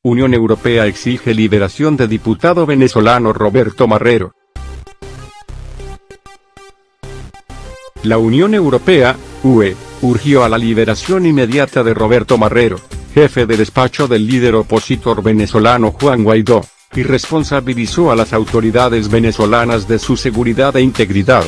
Unión Europea exige liberación de diputado venezolano Roberto Marrero. La Unión Europea, UE, urgió a la liberación inmediata de Roberto Marrero, jefe de despacho del líder opositor venezolano Juan Guaidó, y responsabilizó a las autoridades venezolanas de su seguridad e integridad.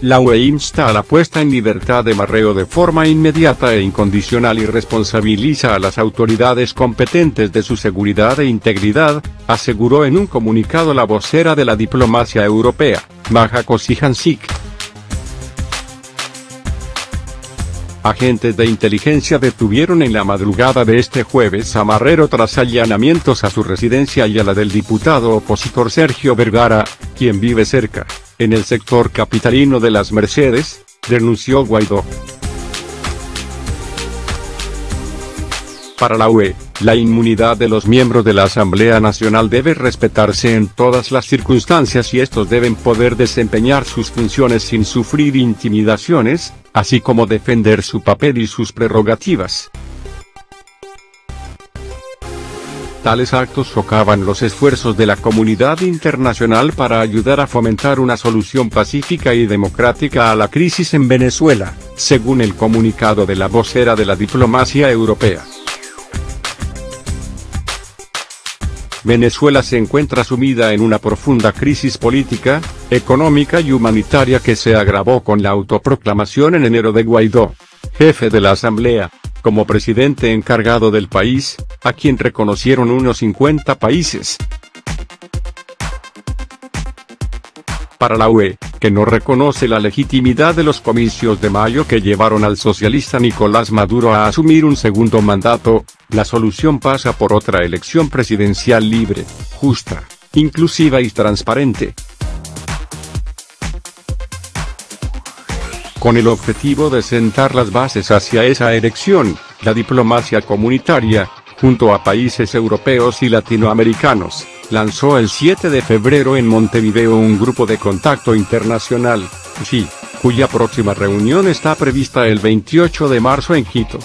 La UE insta a la puesta en libertad de Marrero de forma inmediata e incondicional y responsabiliza a las autoridades competentes de su seguridad e integridad, aseguró en un comunicado la vocera de la diplomacia europea, Maja Kocijancic. Agentes de inteligencia detuvieron en la madrugada de este jueves a Marrero tras allanamientos a su residencia y a la del diputado opositor Sergio Vergara, quien vive cerca, en el sector capitalino de Las Mercedes, denunció Guaidó. Para la UE, la inmunidad de los miembros de la Asamblea Nacional debe respetarse en todas las circunstancias y estos deben poder desempeñar sus funciones sin sufrir intimidaciones, así como defender su papel y sus prerrogativas. Tales actos socavan los esfuerzos de la comunidad internacional para ayudar a fomentar una solución pacífica y democrática a la crisis en Venezuela, según el comunicado de la vocera de la diplomacia europea. Venezuela se encuentra sumida en una profunda crisis política, económica y humanitaria que se agravó con la autoproclamación en enero de Guaidó, jefe de la Asamblea, como presidente encargado del país, a quien reconocieron unos 50 países. Para la UE, que no reconoce la legitimidad de los comicios de mayo que llevaron al socialista Nicolás Maduro a asumir un segundo mandato, la solución pasa por otra elección presidencial libre, justa, inclusiva y transparente. Con el objetivo de sentar las bases hacia esa elección, la diplomacia comunitaria, junto a países europeos y latinoamericanos, lanzó el 7 de febrero en Montevideo un grupo de contacto internacional, GI, cuya próxima reunión está prevista el 28 de marzo en Quito.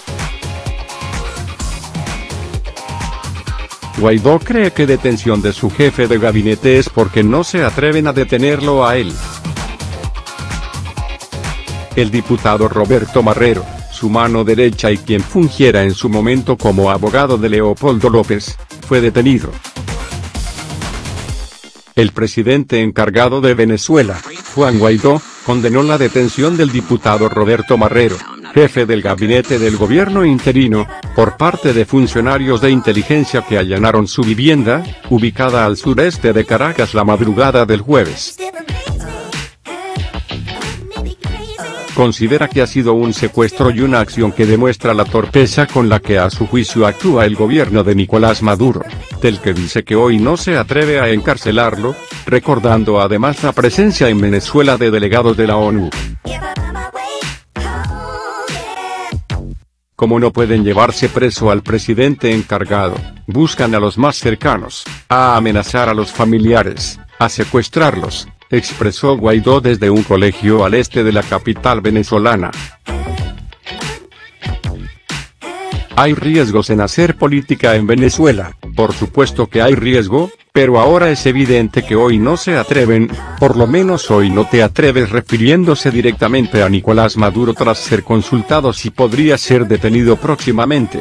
Guaidó cree que detención de su jefe de gabinete es porque no se atreven a detenerlo a él. El diputado Roberto Marrero, su mano derecha y quien fungiera en su momento como abogado de Leopoldo López, fue detenido. El presidente encargado de Venezuela, Juan Guaidó, condenó la detención del diputado Roberto Marrero, jefe del gabinete del gobierno interino, por parte de funcionarios de inteligencia que allanaron su vivienda, ubicada al sureste de Caracas la madrugada del jueves. Considera que ha sido un secuestro y una acción que demuestra la torpeza con la que a su juicio actúa el gobierno de Nicolás Maduro, del que dice que hoy no se atreve a encarcelarlo, recordando además la presencia en Venezuela de delegados de la ONU. Como no pueden llevarse preso al presidente encargado, buscan a los más cercanos, a amenazar a los familiares, a secuestrarlos, expresó Guaidó desde un colegio al este de la capital venezolana. Hay riesgos en hacer política en Venezuela, por supuesto que hay riesgo, pero ahora es evidente que hoy no se atreven, por lo menos hoy no te atreves, refiriéndose directamente a Nicolás Maduro tras ser consultado si podría ser detenido próximamente.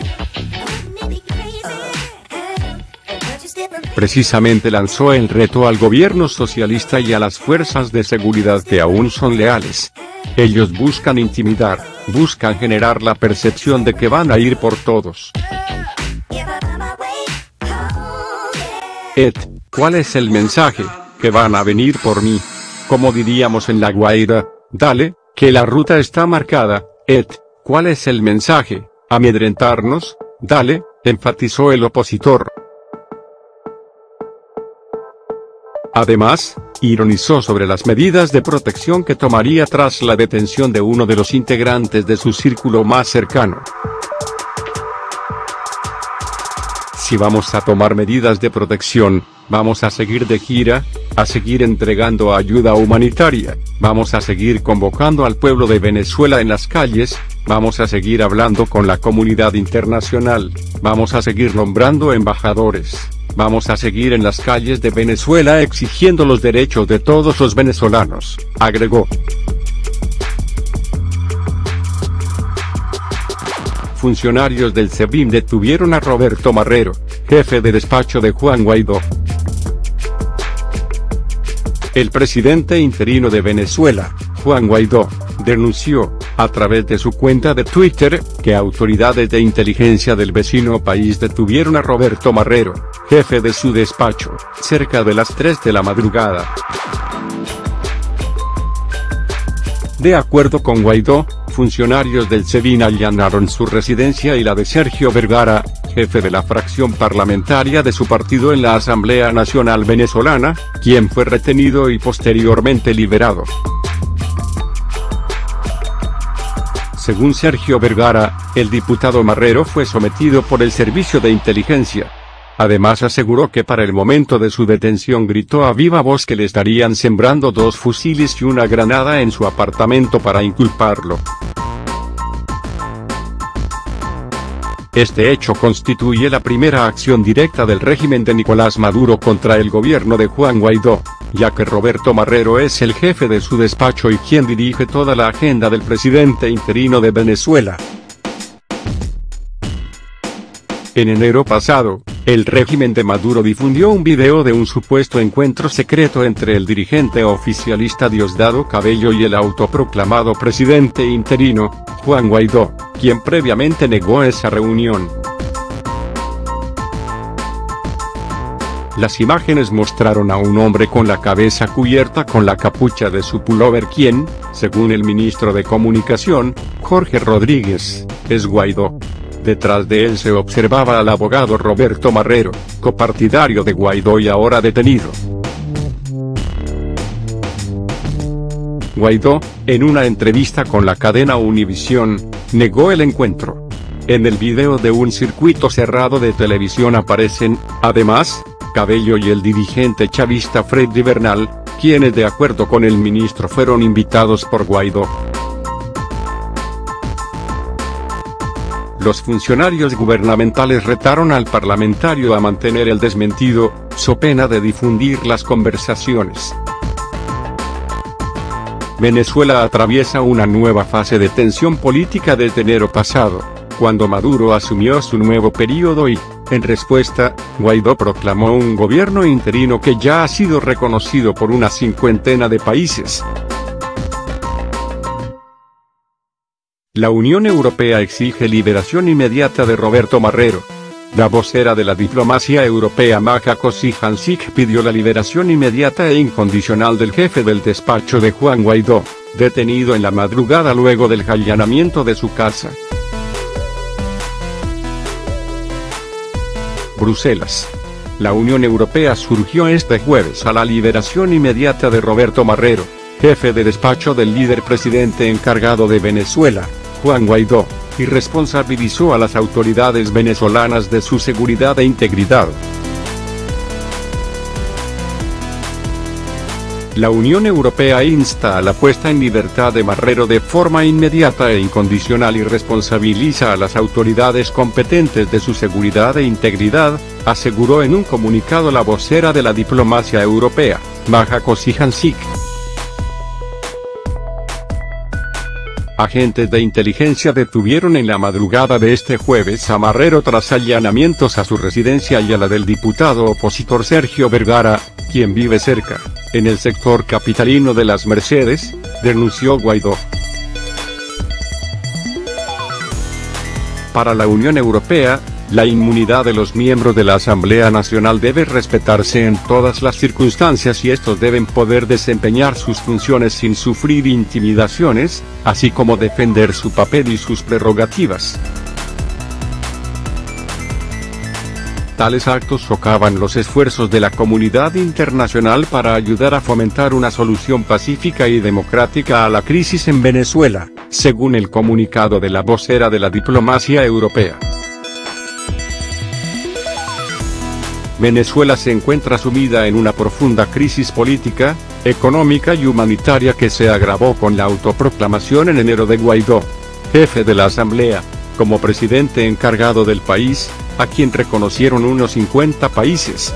Precisamente lanzó el reto al gobierno socialista y a las fuerzas de seguridad que aún son leales. Ellos buscan intimidar, buscan generar la percepción de que van a ir por todos. ¿Cuál es el mensaje? Que van a venir por mí. Como diríamos en La Guaira, dale, que la ruta está marcada. ¿Cuál es el mensaje? ¿Amedrentarnos? Dale, enfatizó el opositor. Además, ironizó sobre las medidas de protección que tomaría tras la detención de uno de los integrantes de su círculo más cercano. si vamos a tomar medidas de protección, vamos a seguir de gira, a seguir entregando ayuda humanitaria, vamos a seguir convocando al pueblo de Venezuela en las calles, vamos a seguir hablando con la comunidad internacional, vamos a seguir nombrando embajadores, vamos a seguir en las calles de Venezuela exigiendo los derechos de todos los venezolanos, agregó. Funcionarios del SEBIN detuvieron a Roberto Marrero, jefe de despacho de Juan Guaidó. El presidente interino de Venezuela, Juan Guaidó, denunció, a través de su cuenta de Twitter, que autoridades de inteligencia del vecino país detuvieron a Roberto Marrero, jefe de su despacho, cerca de las 3 de la madrugada. De acuerdo con Guaidó, funcionarios del SEBIN allanaron su residencia y la de Sergio Vergara, jefe de la fracción parlamentaria de su partido en la Asamblea Nacional Venezolana, quien fue retenido y posteriormente liberado. Según Sergio Vergara, el diputado Marrero fue sometido por el servicio de inteligencia. Además aseguró que para el momento de su detención gritó a viva voz que le estarían sembrando 2 fusiles y una granada en su apartamento para inculparlo. Este hecho constituye la primera acción directa del régimen de Nicolás Maduro contra el gobierno de Juan Guaidó, ya que Roberto Marrero es el jefe de su despacho y quien dirige toda la agenda del presidente interino de Venezuela. En enero pasado, el régimen de Maduro difundió un video de un supuesto encuentro secreto entre el dirigente oficialista Diosdado Cabello y el autoproclamado presidente interino, Juan Guaidó, quien previamente negó esa reunión. Las imágenes mostraron a un hombre con la cabeza cubierta con la capucha de su pullover quien, según el ministro de Comunicación, Jorge Rodríguez, es Guaidó. Detrás de él se observaba al abogado Roberto Marrero, copartidario de Guaidó y ahora detenido. Guaidó, en una entrevista con la cadena Univisión, negó el encuentro. En el video de un circuito cerrado de televisión aparecen, además, Cabello y el dirigente chavista Freddy Bernal, quienes de acuerdo con el ministro fueron invitados por Guaidó. Los funcionarios gubernamentales retaron al parlamentario a mantener el desmentido, so pena de difundir las conversaciones. Venezuela atraviesa una nueva fase de tensión política desde enero pasado, cuando Maduro asumió su nuevo periodo y, en respuesta, Guaidó proclamó un gobierno interino que ya ha sido reconocido por una 50 de países. La Unión Europea exige liberación inmediata de Roberto Marrero. La vocera de la diplomacia europea Maja Kocijancic pidió la liberación inmediata e incondicional del jefe del despacho de Juan Guaidó, detenido en la madrugada luego del allanamiento de su casa. Bruselas. La Unión Europea surgió este jueves a la liberación inmediata de Roberto Marrero, jefe de despacho del líder presidente encargado de Venezuela, Juan Guaidó, y responsabilizó a las autoridades venezolanas de su seguridad e integridad. La Unión Europea insta a la puesta en libertad de Marrero de forma inmediata e incondicional y responsabiliza a las autoridades competentes de su seguridad e integridad, aseguró en un comunicado la vocera de la diplomacia europea, Maja Kocijancic. Agentes de inteligencia detuvieron en la madrugada de este jueves a Marrero tras allanamientos a su residencia y a la del diputado opositor Sergio Vergara, quien vive cerca, en el sector capitalino de Las Mercedes, denunció Guaidó. Para la Unión Europea, la inmunidad de los miembros de la Asamblea Nacional debe respetarse en todas las circunstancias y estos deben poder desempeñar sus funciones sin sufrir intimidaciones, así como defender su papel y sus prerrogativas. Tales actos socavan los esfuerzos de la comunidad internacional para ayudar a fomentar una solución pacífica y democrática a la crisis en Venezuela, según el comunicado de la vocera de la diplomacia europea. Venezuela se encuentra sumida en una profunda crisis política, económica y humanitaria que se agravó con la autoproclamación en enero de Guaidó, jefe de la Asamblea, como presidente encargado del país, a quien reconocieron unos 50 países.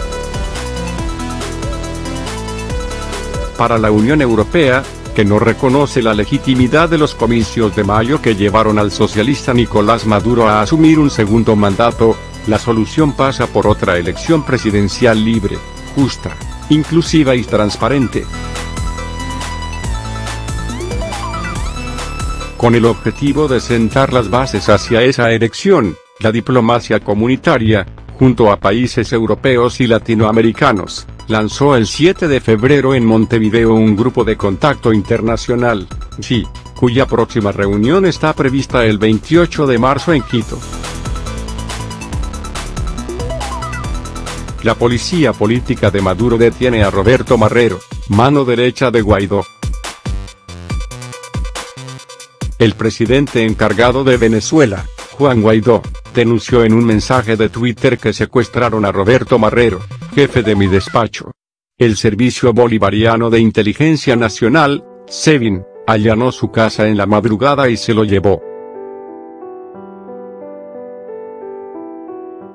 Para la Unión Europea, que no reconoce la legitimidad de los comicios de mayo que llevaron al socialista Nicolás Maduro a asumir un segundo mandato, la solución pasa por otra elección presidencial libre, justa, inclusiva y transparente. Con el objetivo de sentar las bases hacia esa elección, la diplomacia comunitaria, junto a países europeos y latinoamericanos, lanzó el 7 de febrero en Montevideo un grupo de contacto internacional, GI, cuya próxima reunión está prevista el 28 de marzo en Quito. La policía política de Maduro detiene a Roberto Marrero, mano derecha de Guaidó. El presidente encargado de Venezuela, Juan Guaidó, denunció en un mensaje de Twitter que secuestraron a Roberto Marrero, jefe de mi despacho. El Servicio Bolivariano de Inteligencia Nacional, SEBIN, allanó su casa en la madrugada y se lo llevó.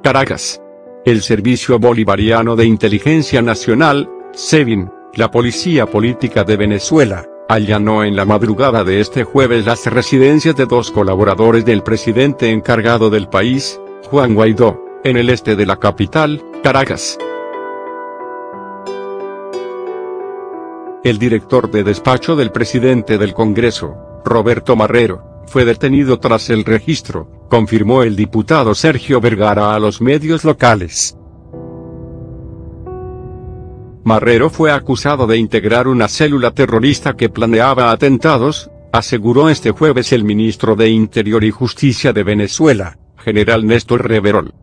Caracas. El Servicio Bolivariano de Inteligencia Nacional, SEBIN, la policía política de Venezuela, allanó en la madrugada de este jueves las residencias de dos colaboradores del presidente encargado del país, Juan Guaidó, en el este de la capital, Caracas. El director de despacho del presidente del Congreso, Roberto Marrero, fue detenido tras el registro, confirmó el diputado Sergio Vergara a los medios locales. Marrero fue acusado de integrar una célula terrorista que planeaba atentados, aseguró este jueves el ministro de Interior y Justicia de Venezuela, general Néstor Reverol.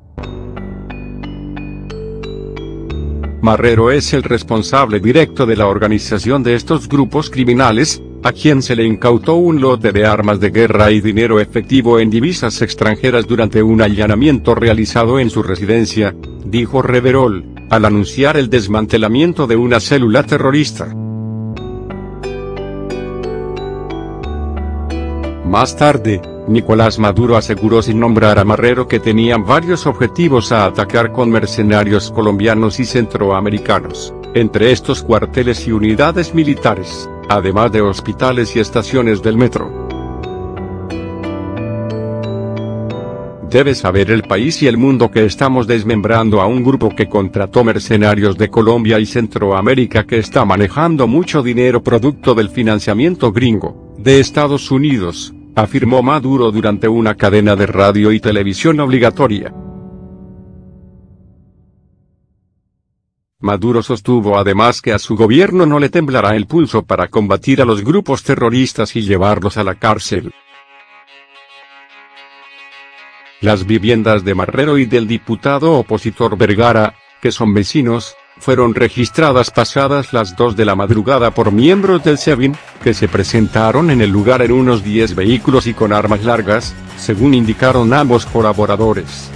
Marrero es el responsable directo de la organización de estos grupos criminales, a quien se le incautó un lote de armas de guerra y dinero efectivo en divisas extranjeras durante un allanamiento realizado en su residencia, dijo Reverol, al anunciar el desmantelamiento de una célula terrorista. Más tarde, Nicolás Maduro aseguró sin nombrar a Marrero que tenían varios objetivos a atacar con mercenarios colombianos y centroamericanos, entre estos cuarteles y unidades militares, además de hospitales y estaciones del metro. Debe saber el país y el mundo que estamos desmembrando a un grupo que contrató mercenarios de Colombia y Centroamérica que está manejando mucho dinero producto del financiamiento gringo, de Estados Unidos, afirmó Maduro durante una cadena de radio y televisión obligatoria. Maduro sostuvo además que a su gobierno no le temblará el pulso para combatir a los grupos terroristas y llevarlos a la cárcel. Las viviendas de Marrero y del diputado opositor Vergara, que son vecinos, fueron registradas pasadas las 2 de la madrugada por miembros del SEBIN, que se presentaron en el lugar en unos 10 vehículos y con armas largas, según indicaron ambos colaboradores.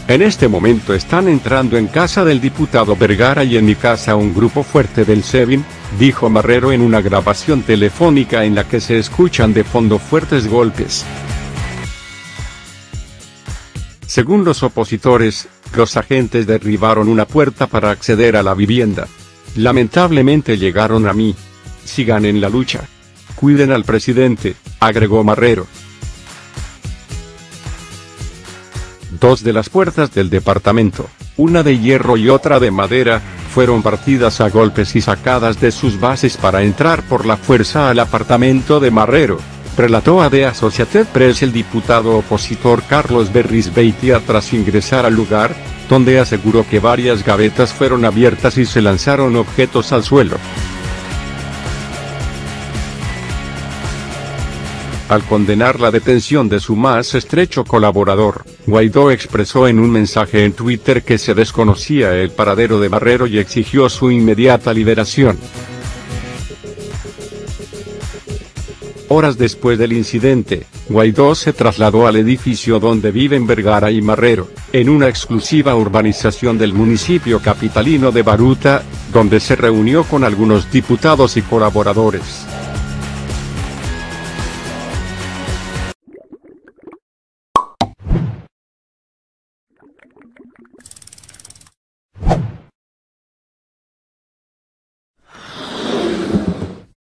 En este momento están entrando en casa del diputado Vergara y en mi casa un grupo fuerte del SEBIN, dijo Marrero en una grabación telefónica en la que se escuchan de fondo fuertes golpes. Según los opositores, los agentes derribaron una puerta para acceder a la vivienda. Lamentablemente llegaron a mí. Sigan en la lucha. Cuiden al presidente, agregó Marrero. 2 de las puertas del departamento, una de hierro y otra de madera, fueron partidas a golpes y sacadas de sus bases para entrar por la fuerza al apartamento de Marrero, relató a The Associated Press el diputado opositor Carlos Berrizbeitia tras ingresar al lugar, donde aseguró que varias gavetas fueron abiertas y se lanzaron objetos al suelo. Al condenar la detención de su más estrecho colaborador, Guaidó expresó en un mensaje en Twitter que se desconocía el paradero de Marrero y exigió su inmediata liberación. Horas después del incidente, Guaidó se trasladó al edificio donde viven Vergara y Marrero, en una exclusiva urbanización del municipio capitalino de Baruta, donde se reunió con algunos diputados y colaboradores.